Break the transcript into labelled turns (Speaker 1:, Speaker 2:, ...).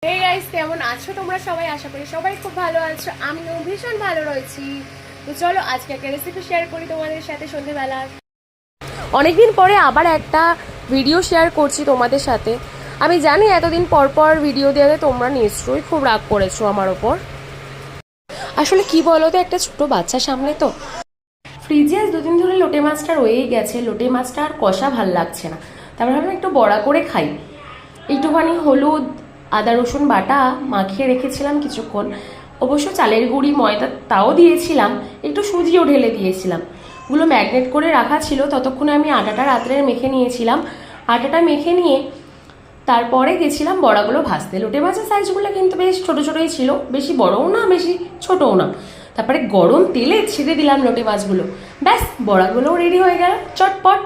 Speaker 1: Hey guys, কেমন আছো তোমরা সবাই? আশা করি সবাই খুব ভালো আছো। আমিও ভীষণ ভালো রয়েছি। তো চলো আজকে একটা রেসিপি শেয়ার করি তোমাদের সাথে সন্ধ্যেবেলা। অনেকদিন পরে আবার একটা ভিডিও শেয়ার করছি তোমাদের সাথে। আমি জানি এতদিন পর পর ভিডিও দেওয়াতে তোমরা নিশ্চয়ই খুব রাগ করেছো আমার ওপর। আসলে কি বলো তো, একটা ছোট বাচ্চা সামনে তো ফ্রিজে আজ দুদিন ধরে লোটে মাছটা রয়েই গেছে। লোটে মাছটা আর কষা ভাল লাগছে না, তারপর ভাবলাম একটু বড়া করে খাই। একটুখানি হলুদ আদা রসুন বাটা মাখিয়ে রেখেছিলাম কিছুক্ষণ, অবশ্য চালের গুঁড়ি ময়দা তাও দিয়েছিলাম, একটু সুজিও ঢেলে দিয়েছিলাম। ওগুলো ম্যাগনেট করে রাখা ছিল, ততক্ষণে আমি আটাটা রাত্রে মেখে নিয়েছিলাম। আটাটা মেখে নিয়ে তারপরে গেছিলাম বড়াগুলো ভাজতে। লোটে মাছের সাইজগুলো কিন্তু বেশ ছোটো ছোটোই ছিল, বেশি বড়ও না বেশি ছোটও না। তারপরে গরম তেলে ছেড়ে দিলাম লোটে মাছগুলো, ব্যাস বড়াগুলোও রেডি হয়ে গেল চটপট।